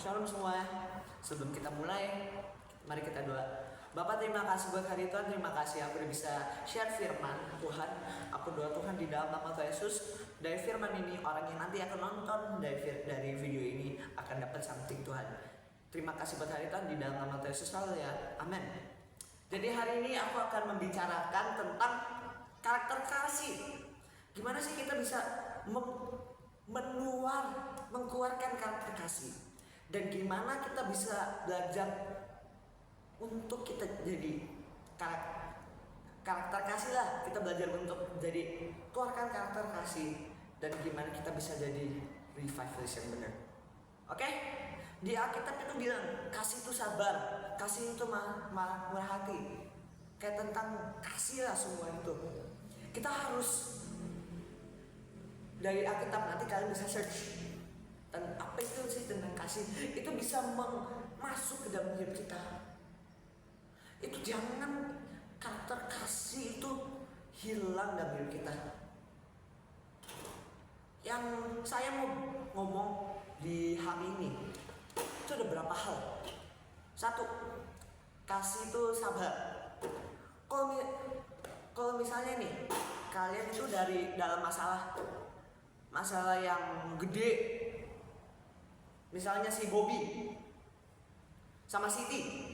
Shalom semua. Sebelum kita mulai, mari kita doa. Bapak, terima kasih buat hari Tuhan. Terima kasih aku udah bisa share firman Tuhan. Aku doa Tuhan di dalam nama Tuhan Yesus, dari firman ini orang yang nanti akan nonton dari video ini akan dapat something Tuhan. Terima kasih buat hari Tuhan di dalam nama Tuhan Yesus. Haleluya. Amin. Jadi hari ini aku akan membicarakan tentang karakter kasih. Gimana sih kita bisa mengeluarkan karakter kasih, dan gimana kita bisa belajar untuk kita jadi karakter kasih lah. Kita belajar untuk jadi keluarkan karakter kasih, dan gimana kita bisa jadi revivalist yang benar. Oke? Di Alkitab itu bilang kasih itu sabar, kasih itu murah hati. Kayak tentang kasih lah semua itu. Kita harus dari Alkitab, nanti kalian bisa search dan apa itu sih tentang kasih. Itu bisa masuk ke dalam hidup kita. Itu jangan karakter kasih itu hilang dalam hidup kita. Yang saya mau ngomong di hari ini itu ada beberapa hal. Satu, kasih itu sabar. Kalau misalnya nih kalian itu dari dalam masalah yang gede, misalnya si Bobby sama Siti,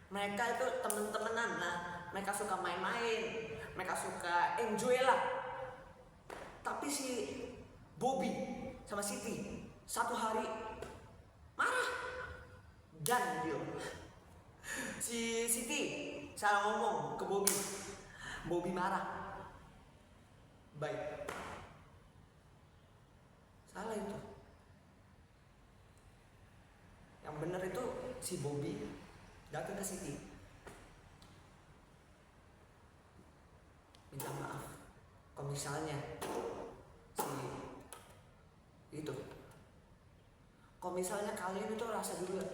mereka itu temen-temenan, nah mereka suka main-main, mereka suka enjoy lah. Tapi si Bobby sama Siti satu hari marah dan dia si Siti salah ngomong ke Bobby marah. Baik, salah itu. Yang benar itu si Bobby datang ke Siti, minta maaf. Kalau misalnya kalau misalnya kalian itu rasa dulu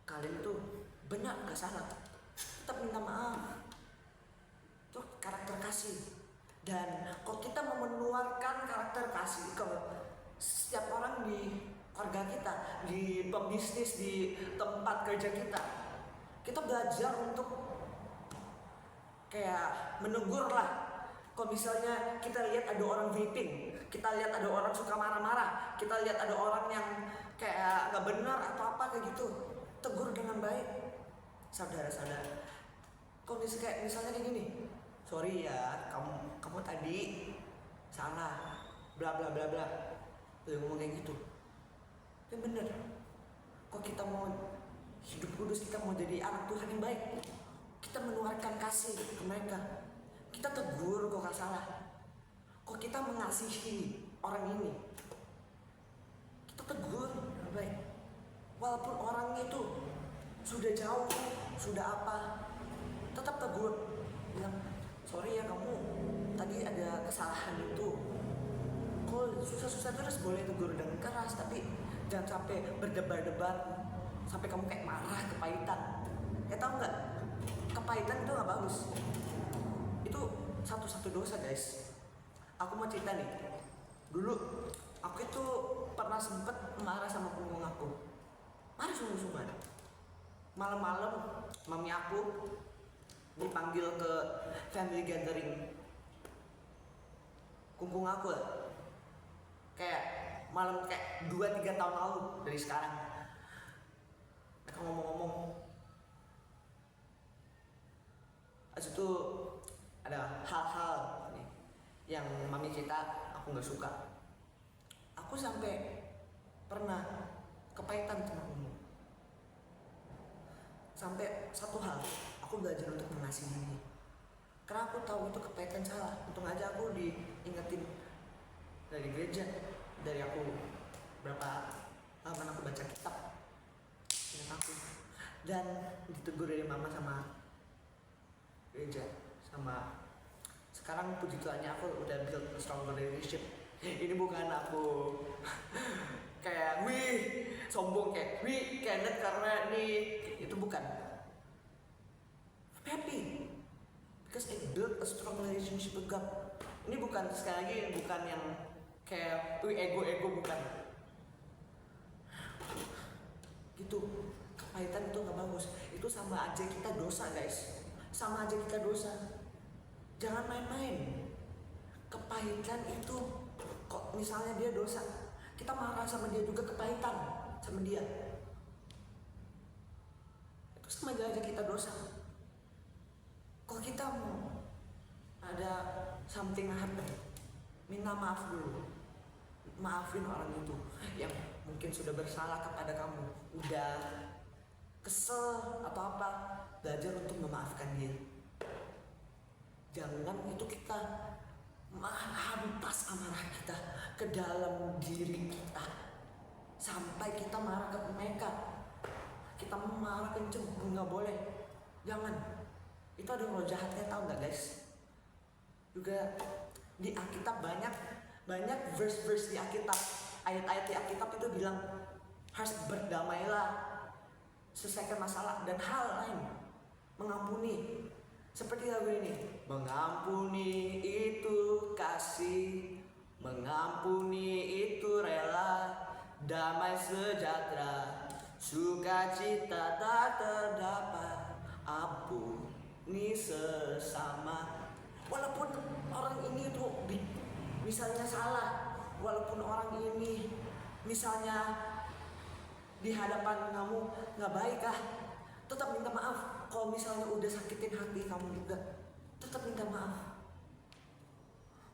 kalian itu benar gak salah, tetap minta maaf. Itu karakter kasih. Dan kalau kita mau mengeluarkan karakter kasih ke setiap orang di keluarga kita, di pembisnis, di tempat kerja kita belajar untuk kayak menegur lah. Kalau misalnya kita lihat ada orang vaping, kita lihat ada orang suka marah-marah, kita lihat ada orang yang kayak nggak benar atau apa kayak gitu, tegur dengan baik. Saudara-saudara, kalau misalnya kayak gini, sorry ya, kamu tadi salah, bla bla bla bla, udah ngomong kayak gitu. Yang bener, kok kita mau hidup kudus, kita mau jadi anak Tuhan yang baik, kita menularkan kasih ke mereka. Kita tegur kok gak salah, kok kita mengasihi orang ini, kita tegur dengan baik. Walaupun orangnya itu sudah jauh, sudah apa, tetap tegur, bilang sorry ya, kamu tadi ada kesalahan itu. Kalau susah-susah terus boleh tegur dengan keras, tapi jangan sampai berdebar-debar sampai kamu kayak marah, kepahitan. Tahu nggak? Kepahitan itu nggak bagus. Itu satu-satu dosa, guys. Aku mau cerita nih. Dulu aku itu pernah sempet marah sama punggung aku. Marah sungguh-sungguh. Malam-malam mami aku dipanggil ke family gathering. Kungkung aku lah. Kayak malam kayak 2-3 tahun lalu dari sekarang. Mereka ngomong-ngomong. Habis itu ada hal-hal nih yang mami cerita aku nggak suka. Aku sampai pernah kepahitan sama kamu. Sampai satu hal, aku belajar untuk mengasihi. Karena aku tahu itu kepahitan salah. Untung aja aku diingetin dari gereja, dari aku berapa lama aku baca kitab, ingat aku, dan ditegur dari mama sama gereja. Sama sekarang puji Tuhannya aku udah build a stronger relationship. Ini bukan aku kayak sombong kayak kayak karena itu bukan. I'm happy because I built a strong relationship with God. Ini bukan, sekali lagi bukan yang kayak ego bukan. gitu. Kepahitan itu nggak bagus, itu sama aja kita dosa guys, sama aja kita dosa. Jangan main-main. Kepahitan itu, kok misalnya dia dosa, kita marah sama dia juga kepahitan sama dia, itu sama aja kita dosa. Kok kita mau ada something happen, minta maaf dulu, maafin orang itu yang mungkin sudah bersalah kepada kamu, udah kesel atau apa, belajar untuk memaafkan dia. Jangan itu kita hampas amarah kita ke dalam diri kita sampai kita marah ke mereka, kita marah kenceng, nggak boleh, jangan. Itu ada roh jahatnya, tahu nggak guys? Juga di Alkitab banyak verse-verse di Alkitab, ayat-ayat di Alkitab itu bilang harus berdamailah, selesaikan masalah dan hal lain, mengampuni. Seperti lagu ini, mengampuni itu kasih, mengampuni itu rela, damai sejahtera, sukacita tak terdapat, ampuni sesama. Walaupun orang ini tuh misalnya salah, walaupun orang ini misalnya di hadapan kamu nggak baik tetap minta maaf. Kalau misalnya udah sakitin hati kamu juga, tetap minta maaf.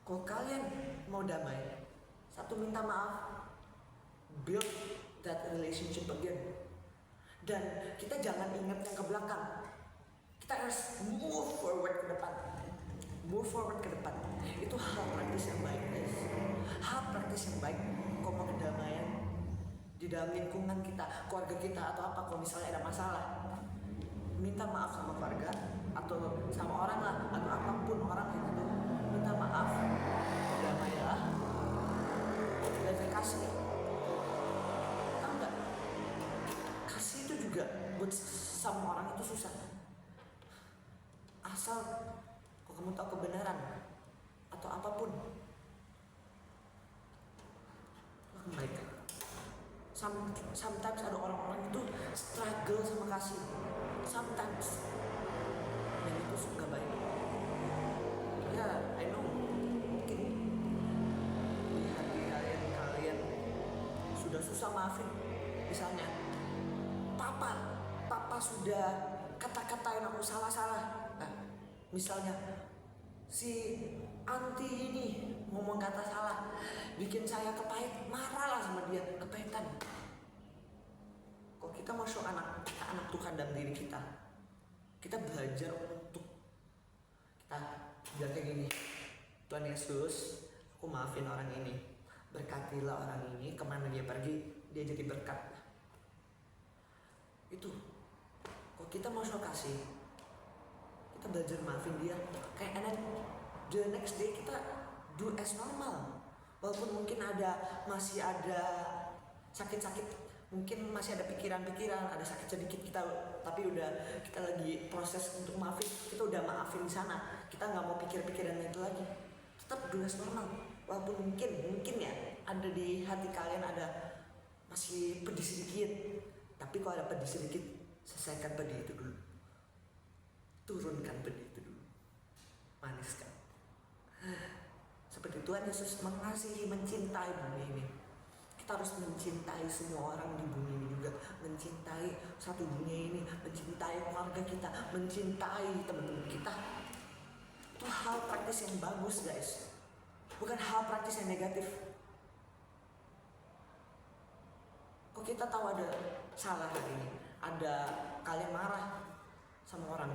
Kalau kalian mau damai, satu, minta maaf, build that relationship again. Dan kita jangan ingat yang ke belakang, kita harus move forward ke depan. Move forward ke depan. Itu hal praktis yang baik guys, hal praktis yang baik. Kalau mau kedamaian di dalam lingkungan kita, keluarga kita atau apa, kalau misalnya ada masalah, minta maaf sama keluarga atau sama orang lah, atau apapun orang yang itu, minta maaf, damailah, belajar kasih. Tahu nggak? Kasih itu juga buat sama orang itu susah. Asal kok kamu tahu kebenaran atau apapun, lakukan baik. Sometimes ada orang-orang itu struggle sama kasih, sometimes, dan itu suka baik. Ya, I know, mungkin di hati kalian sudah susah maafin. Misalnya, papa sudah kata-katain aku salah-salah. Nah, misalnya si anti ini ngomong kata salah, bikin saya kepahit, marah lah sama dia, kepahitan. Kok kita mau show anak Tuhan dalam diri kita, kita belajar untuk kita bilang kayak gini, Tuhan Yesus, aku maafin orang ini, berkatilah orang ini, kemana dia pergi, dia jadi berkat. Itu, kok kita mau show kasih, kita belajar maafin dia, kayak enak. The next day kita do as normal. Walaupun mungkin masih ada sakit-sakit, mungkin masih ada pikiran-pikiran, ada sakit sedikit kita, tapi udah kita lagi proses untuk maafin, kita udah maafin di sana, kita nggak mau pikir-pikiran itu lagi. Tetap do as normal. Walaupun mungkin ya ada di hati kalian ada masih pedih sedikit, tapi kalau ada pedih sedikit, selesaikan pedih itu dulu, turunkan pedih itu dulu, maniskan. Seperti Tuhan Yesus mengasihi, mencintai bumi ini, kita harus mencintai semua orang di bumi ini juga, mencintai satu dunia ini, mencintai keluarga kita, mencintai teman-teman kita. Itu hal praktis yang bagus guys, bukan hal praktis yang negatif. Kok kita tahu ada salah hari ini, ada kalian marah sama orang,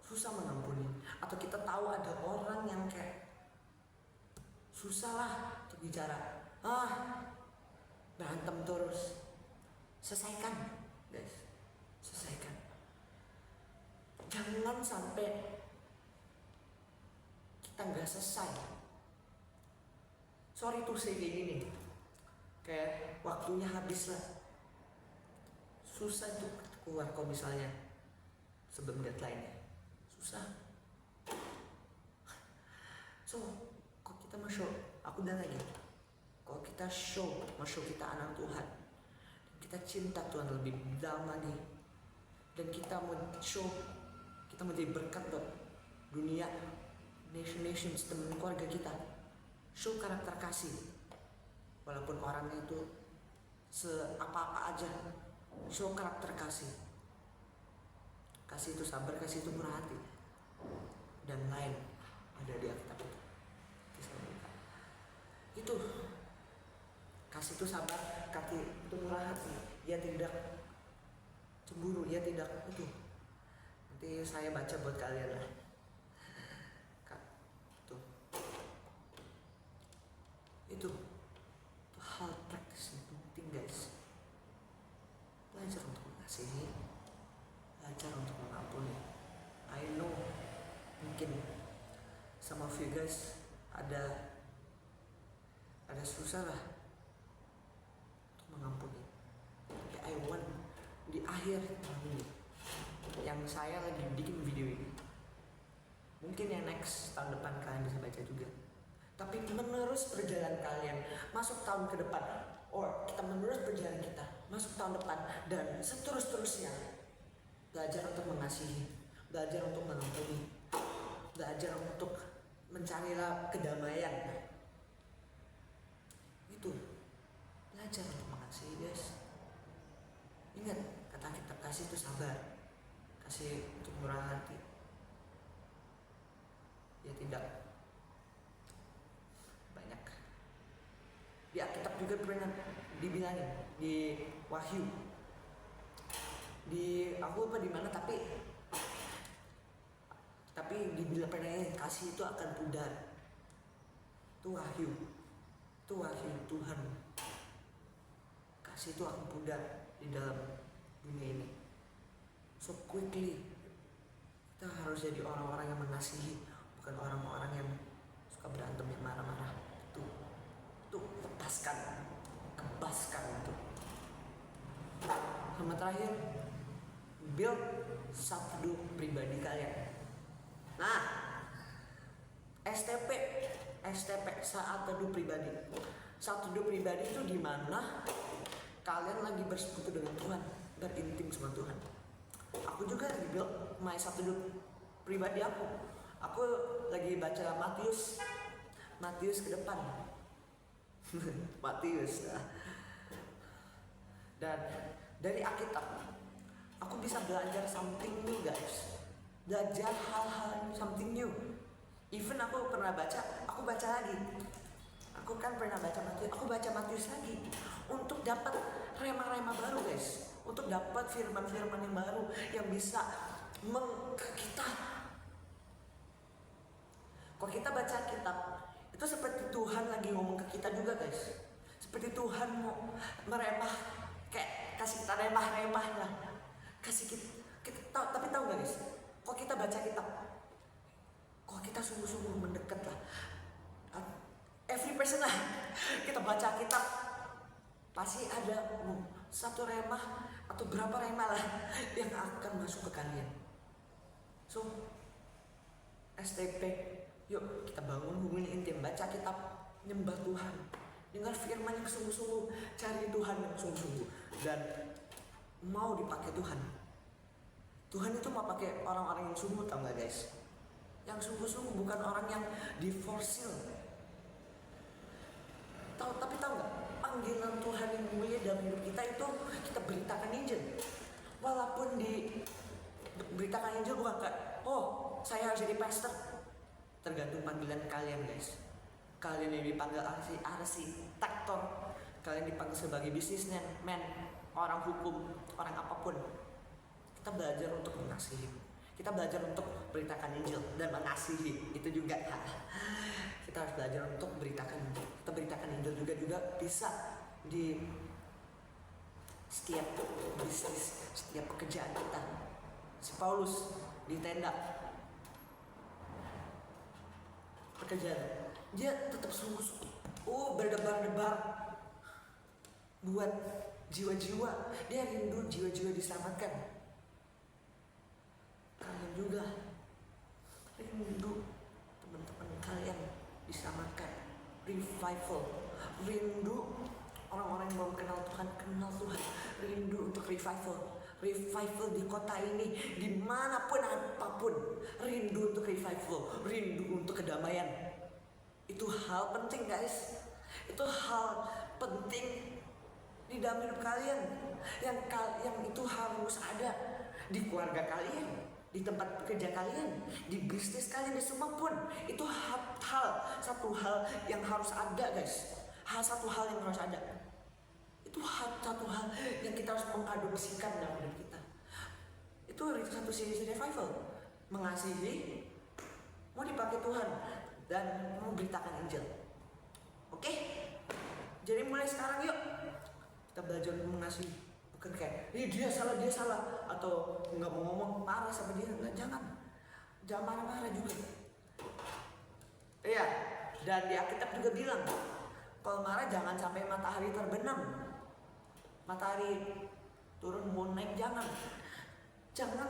susah mengampuni, atau kita tahu ada orang yang kayak susah lah untuk bicara, berantem terus, selesaikan guys, selesaikan. Jangan sampai kita nggak selesai. Sorry to say kayak gini, kayak waktunya habis lah, susah tuh keluar kalau misalnya sebelum deadline-nya, susah. So, kok kita mau show, aku bilang lagi, kalau kita mau show kita anak Tuhan, kita cinta Tuhan lebih dalam lagi, dan kita mau show, kita mau jadi berkat buat dunia, nations, teman keluarga kita. Show karakter kasih, walaupun orangnya itu apa-apa aja. Show karakter kasih. Kasih itu sabar, kasih itu murah hati, dan lain ada di Alkitab itu. Itu kasih itu sabar, kasih itu murah hati. Ia tidak cemburu, ia tidak itu. Nanti saya baca buat kalian lah. Itu hal praktis yang penting guys. Belajar untuk mengasihi, belajar untuk mengampuni. I know mungkin some of you guys ada susah lah untuk mengampuni, tapi I want di akhir tahun ini yang saya lagi bikin video ini, mungkin yang next tahun depan kalian bisa baca juga, tapi menerus perjalanan kalian masuk tahun ke depan, or kita menerus perjalanan kita masuk tahun depan dan seterusnya, belajar untuk mengasihi, belajar untuk mengampuni, belajar untuk mencarilah kedamaian. Itu belajar untuk mengasihi guys. Ingat kata kita, kasih itu sabar, kasih untuk murah hati. Ya tidak banyak. Di Alkitab juga pernah dibilangin di Wahyu. Di aku lupa di mana, tapi dibilang pernah kasih itu akan pudar. Itu Wahyu. Itu Wahyu Tuhan. Kasih itu akan pudar di dalam dunia ini. So quickly kita harus jadi orang-orang yang mengasihi, bukan orang-orang yang suka berantem, yang marah-marah. Itu lepaskan, kebaskan itu. Sama terakhir, build sabdu pribadi kalian. Nah, STP saat teduh pribadi. Saat teduh pribadi itu di mana kalian lagi bersekutu dengan Tuhan, berintim sama Tuhan. Aku juga lagi build my saat teduh pribadi aku. Aku lagi baca Matius ke depan. Matius. Dan dari Alkitab aku bisa belajar something new guys. Belajar hal-hal something new. Even aku pernah baca, aku baca lagi. Aku kan pernah baca Matius, aku baca Matius lagi untuk dapat rema-rema baru guys, untuk dapat firman-firman yang baru yang bisa ke kita. Kalau kita baca kitab, itu seperti Tuhan lagi ngomong ke kita juga guys. Seperti Tuhan mau meremah, kayak kasih kita remah-remah lah. Kasih kita tahu, tapi tahu gak guys? Kalau kita baca kitab, kalau kita sungguh-sungguh mendekat lah, every person lah, kita baca kitab, pasti ada satu remah atau berapa remah lah yang akan masuk ke kalian. So, STP, yuk kita bangun hubungan intim, baca kitab, nyembah Tuhan, dengar firman yang sungguh-sungguh, cari Tuhan yang sungguh-sungguh, dan mau dipakai Tuhan. Tuhan itu mau pakai orang-orang yang sungguh, tau gak guys? Yang sungguh-sungguh, bukan orang yang diforsil. Tapi tahu nggak, panggilan Tuhan yang mulia dalam hidup kita itu kita beritakan Injil. Walaupun di beritakan Injil bukan kayak, oh saya harus jadi pastor. Tergantung panggilan kalian guys. Kalian yang dipanggil arsitektur, kalian dipanggil sebagai businessman, orang hukum, orang apapun. Kita belajar untuk mengasihi. Kita belajar untuk beritakan Injil dan mengasihi, itu juga. Kita harus belajar untuk beritakan Injil. Kita beritakan Injil juga bisa di setiap bisnis, setiap pekerjaan kita. Si Paulus di tenda pekerjaan, dia tetap sungguh-sungguh, berdebar-debar buat jiwa-jiwa. Dia rindu jiwa-jiwa diselamatkan. Kalian juga rindu teman-teman kalian diselamatkan, revival, rindu orang-orang yang belum kenal Tuhan kenal Tuhan, revival di kota ini, dimanapun apapun, rindu untuk revival, rindu untuk kedamaian. Itu hal penting guys, itu hal penting di dalam hidup kalian, yang itu harus ada di keluarga kalian, di tempat kerja kalian, di bisnis kalian, di semua pun. Itu satu hal yang harus ada guys, satu hal yang harus ada. Itu satu hal yang kita harus mengadopsikan dalam hidup kita. Itu satu sisi revival, mengasihi, mau dipakai Tuhan, dan memberitakan Injil. Oke? Jadi mulai sekarang yuk kita belajar mengasihi. Bukan kayak, dia salah, atau nggak mau ngomong, marah sama dia. Nggak, jangan marah-marah juga. Iya, dan di Alkitab juga bilang, kalau marah jangan sampai matahari terbenam, matahari turun mau naik, jangan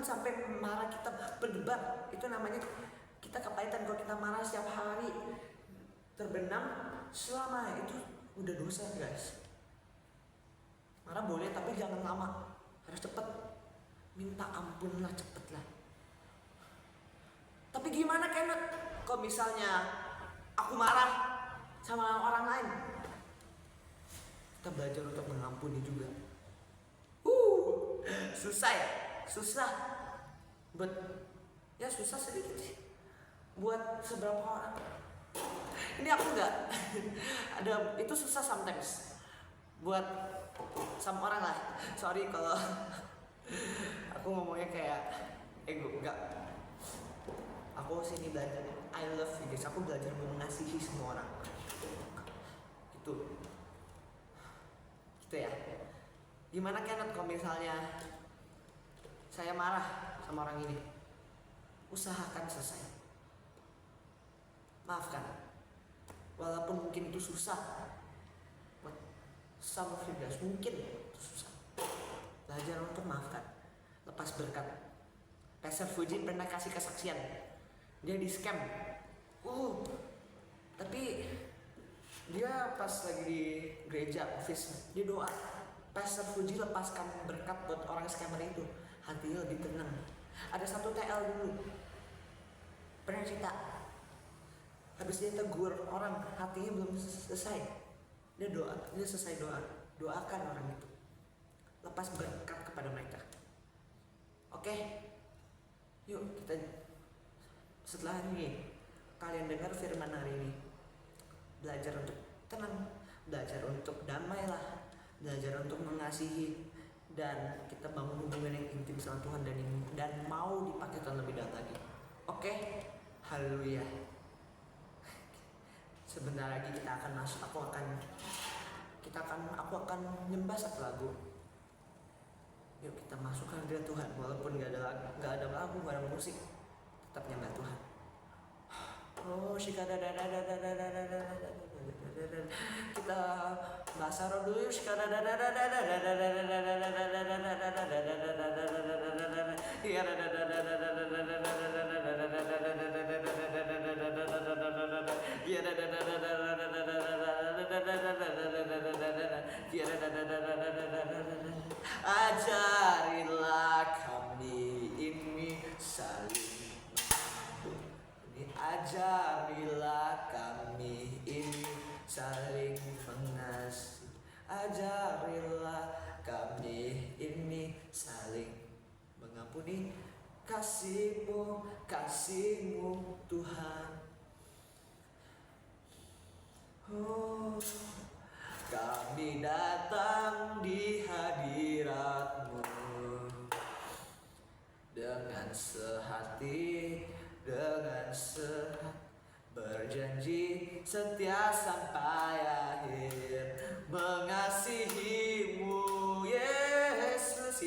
sampai marah kita berdebar. Itu namanya kita kepahitan. Kalau kita marah setiap hari terbenam selama itu udah dosa guys. Marah boleh tapi jangan lama, harus cepet, minta ampun lah, cepet lah. Tapi gimana Kenneth kalau misalnya aku marah sama orang lain? Kita belajar untuk mengampuni juga. Susah ya? Susah. Susah sedikit sih buat seberapa orang. Ini aku enggak ada, itu susah sometimes buat sama orang lah. Sorry kalau aku ngomongnya kayak ego, enggak. Aku sini belajar, I love you guys. Aku belajar mengasihi semua orang. Gitu ya. Gimana Kenneth kalau misalnya saya marah sama orang ini? Usahakan selesai, maafkan. Walaupun mungkin itu susah, some of you guys mungkin itu susah. Belajar untuk maafkan, lepas berkat. Pastor Fuji pernah kasih kesaksian, dia di scam. Tapi dia pas lagi di gereja office, dia doa, Pastor Fuji lepaskan berkat buat orang scammer itu, hatinya lebih tenang. Ada satu TL dulu pernah cerita, habis dia tegur orang, hatinya belum selesai, dia selesai doakan orang itu, lepas berkat kepada mereka. Oke, yuk kita setelah ini kalian dengar firman hari ini, belajar untuk tenang, belajar untuk damai lah, belajar untuk mengasihi, dan kita bangun hubungan yang intim sama Tuhan dan mau dipakai Tuhan lebih dalam lagi. Oke, haleluya. Sebentar lagi kita akan masuk. Aku akan nyembah satu lagu. Yuk kita masuk ke hadirat Tuhan, walaupun nggak ada lagu, nggak ada musik, tetap nyembah Tuhan. Kita bahasa roh dulu yuk. Ajarilah kami ini saling mengampuni. Ajarilah kami ini saling mengasihi. Ajarilah kami ini saling mengampuni. Kasih-Mu Tuhan. Kami datang di hadirat-Mu dengan sehati, dengan sehat, berjanji setia sampai akhir, mengasihi-Mu Yesus.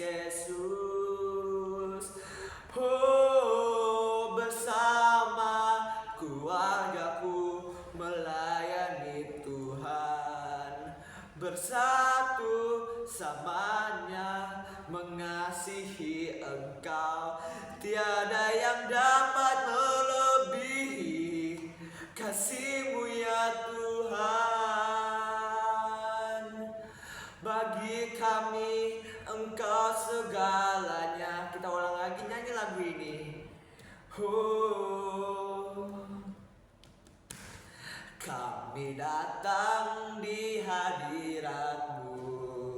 Bersama keluargaku melayani Tuhan, bersatu samanya mengasihi Engkau. Tiada yang dapat melebihi kasih-Mu ya Tuhan. Bagi kami Engkau Oh, kami datang di hadirat-Mu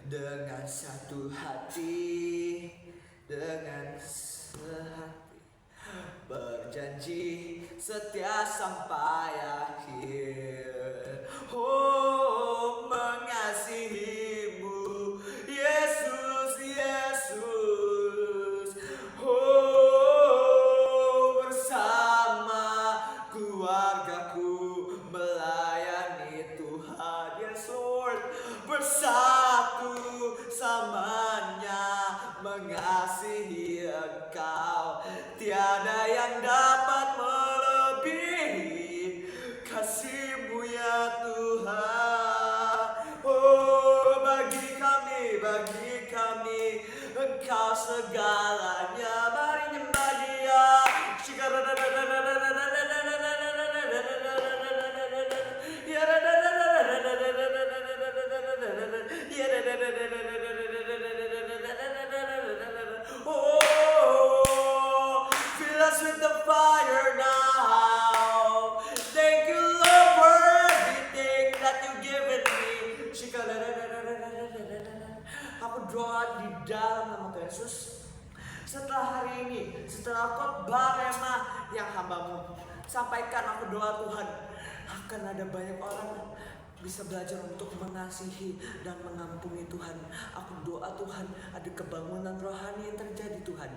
dengan satu hati, dengan sehati, berjanji setia sampai akhir. Oh, mengasihi-Mu, Yesus, Yesus. Oh, bersama keluargaku melayani Tuhan. Yes, Lord. Bersatu samanya mengasihi Engkau. Tiada yang dapat melebihi kasih-Mu ya Tuhan. Oh, bagi kami Engkau segalanya. Mari nyembah Dia. Oh, fill us with the fire now. Thank you, Lord, for everything that you given me. Aku doa di dalam nama Tuhan Yesus. Setelah hari ini, setelah khotbah Rema yang hamba-Mu sampaikan, aku doa Tuhan, akan ada banyak orang bisa belajar untuk mengasihi dan mengampuni Tuhan. Aku doa Tuhan, ada kebangunan rohani yang terjadi Tuhan.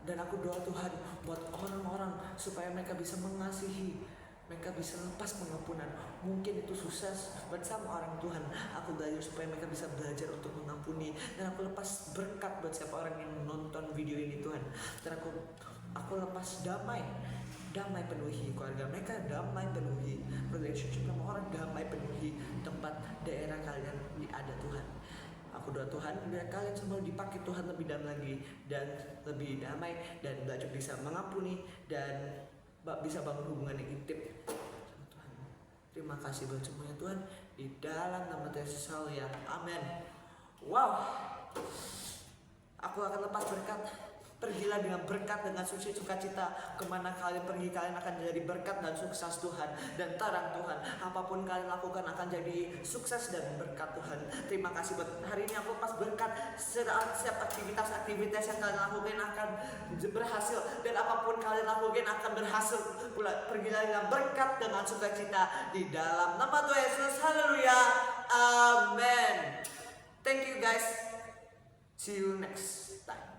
Dan aku doa Tuhan buat orang-orang supaya mereka bisa mengasihi, mereka bisa lepas pengampunan. Mungkin itu sukses bersama orang Tuhan. Aku belajar supaya mereka bisa belajar untuk mengampuni. Dan aku lepas berkat buat siapa orang yang menonton video ini Tuhan. Dan aku lepas damai penuhi keluarga mereka, damai penuhi relationship sama orang, damai penuhi tempat daerah kalian ada Tuhan. Aku doa Tuhan biar kalian semua dipakai Tuhan lebih dalam lagi dan lebih damai dan belajar bisa mengampuni dan bisa bangun hubungan yang intim sama Tuhan. Terima kasih buat semuanya Tuhan, di dalam nama Tuhan Yesus ya. Amin. Wow, aku akan lepas berkat. Pergilah dengan berkat, dengan sukacita. Kemana kalian pergi, kalian akan jadi berkat dan sukses Tuhan. Dan terang Tuhan, apapun kalian lakukan akan jadi sukses dan berkat Tuhan. Terima kasih buat hari ini aku pas berkat. Setiap aktivitas yang kalian lakukan akan berhasil. Dan apapun kalian lakukan akan berhasil. Pergilah dengan berkat, dengan sukacita di dalam nama Tuhan Yesus. Haleluya. Amen. Thank you guys. See you next time.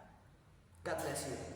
God bless you.